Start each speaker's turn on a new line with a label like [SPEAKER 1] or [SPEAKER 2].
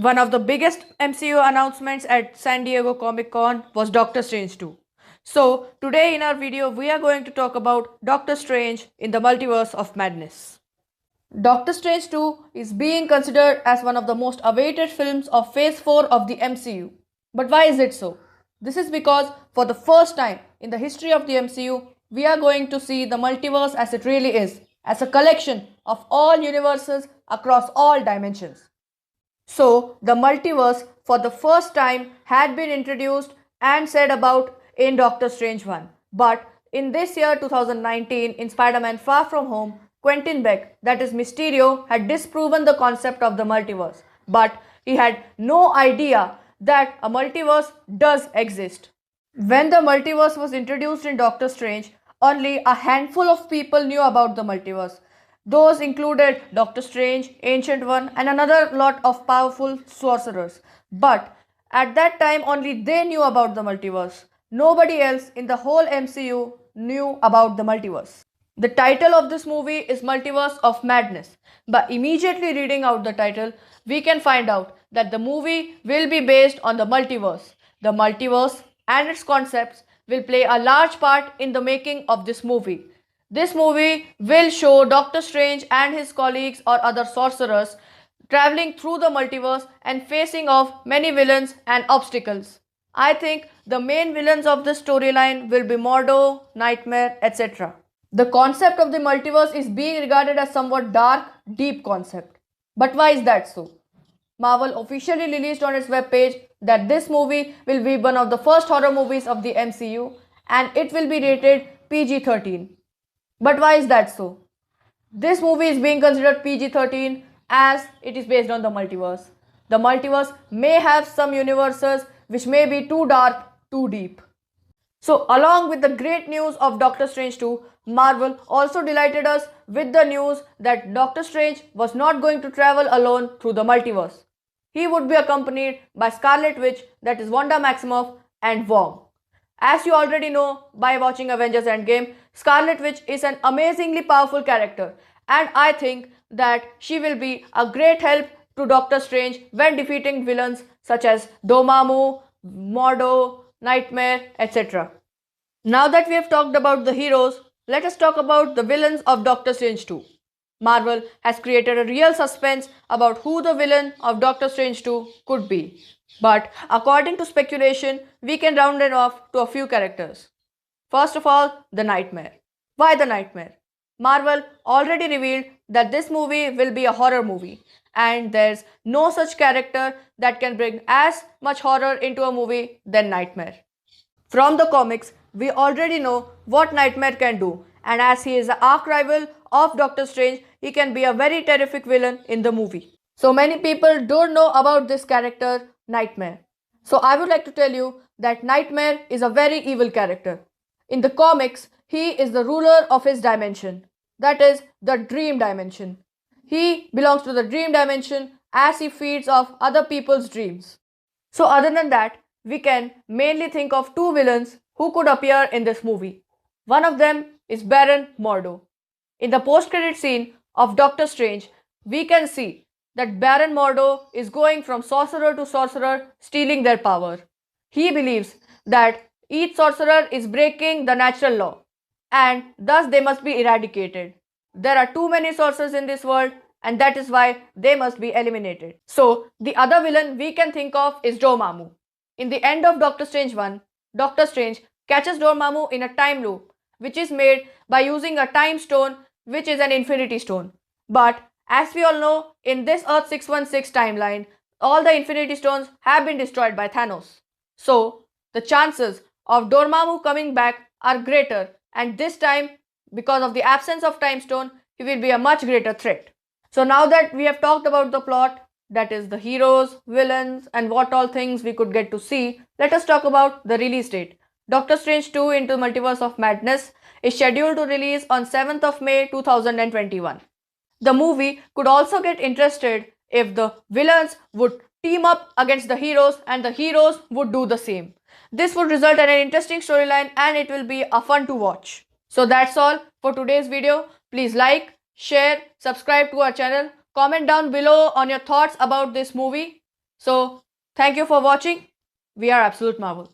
[SPEAKER 1] One of the biggest MCU announcements at San Diego Comic Con was Doctor Strange 2. So, today in our video, we are going to talk about Doctor Strange in the Multiverse of Madness. Doctor Strange 2 is being considered as one of the most awaited films of Phase 4 of the MCU. But why is it so? This is because for the first time in the history of the MCU, we are going to see the multiverse as it really is, as a collection of all universes across all dimensions. So, the multiverse for the first time had been introduced and said about in Doctor Strange 1. But in this year 2019, in Spider Man Far From Home, Quentin Beck, that is Mysterio, had disproven the concept of the multiverse. But he had no idea that a multiverse does exist. When the multiverse was introduced in Doctor Strange, only a handful of people knew about the multiverse. Those included Doctor Strange, Ancient One, and another lot of powerful sorcerers. But at that time, only they knew about the multiverse. Nobody else in the whole MCU knew about the multiverse. The title of this movie is Multiverse of Madness. By immediately reading out the title, we can find out that the movie will be based on the multiverse. The multiverse and its concepts will play a large part in the making of this movie. This movie will show Doctor Strange and his colleagues or other sorcerers traveling through the multiverse and facing off many villains and obstacles. I think the main villains of this storyline will be Mordo, Nightmare, etc. The concept of the multiverse is being regarded as somewhat dark, deep concept. But why is that so? Marvel officially released on its webpage that this movie will be one of the first horror movies of the MCU and it will be rated PG-13. But why is that so? This movie is being considered PG-13 as it is based on the multiverse. The multiverse may have some universes which may be too dark, too deep. So, along with the great news of Doctor Strange 2, Marvel also delighted us with the news that Doctor Strange was not going to travel alone through the multiverse. He would be accompanied by Scarlet Witch, that is Wanda Maximoff, and Wong. As you already know by watching Avengers Endgame, Scarlet Witch is an amazingly powerful character, and I think that she will be a great help to Doctor Strange when defeating villains such as Dormammu, Mordo, Nightmare, etc. Now that we have talked about the heroes, let us talk about the villains of Doctor Strange 2. Marvel has created a real suspense about who the villain of Doctor Strange 2 could be. But according to speculation, we can round it off to a few characters. First of all, the Nightmare. Why the Nightmare? Marvel already revealed that this movie will be a horror movie, and there's no such character that can bring as much horror into a movie than Nightmare. From the comics, we already know what Nightmare can do, and as he is the arch rival of Doctor Strange, he can be a very terrific villain in the movie. So many people don't know about this character, Nightmare. So I would like to tell you that Nightmare is a very evil character. In the comics, he is the ruler of his dimension, that is, the dream dimension. He belongs to the dream dimension as he feeds off other people's dreams. So other than that, we can mainly think of two villains who could appear in this movie. One of them is Baron Mordo. In the post-credit scene of Doctor Strange, we can see that Baron Mordo is going from sorcerer to sorcerer, stealing their power. He believes that each sorcerer is breaking the natural law, and thus they must be eradicated. There are too many sorcerers in this world, and that is why they must be eliminated. So, the other villain we can think of is Dormammu. In the end of Doctor Strange 1, Doctor Strange catches Dormammu in a time loop, which is made by using a time stone, which is an infinity stone. But as we all know, in this Earth 616 timeline, all the infinity stones have been destroyed by Thanos. So, the chances of Dormammu coming back are greater, and this time, because of the absence of time stone, he will be a much greater threat. So now that we have talked about the plot, that is the heroes, villains, and what all things we could get to see, let us talk about the release date. Doctor Strange 2 into Multiverse of Madness is scheduled to release on 7th of May 2021. The movie could also get interested if the villains would team up against the heroes and the heroes would do the same. This would result in an interesting storyline and it will be a fun to watch. So that's all for today's video. Please like, share, subscribe to our channel, comment down below on your thoughts about this movie. So, thank you for watching. We are Absolute Marvel.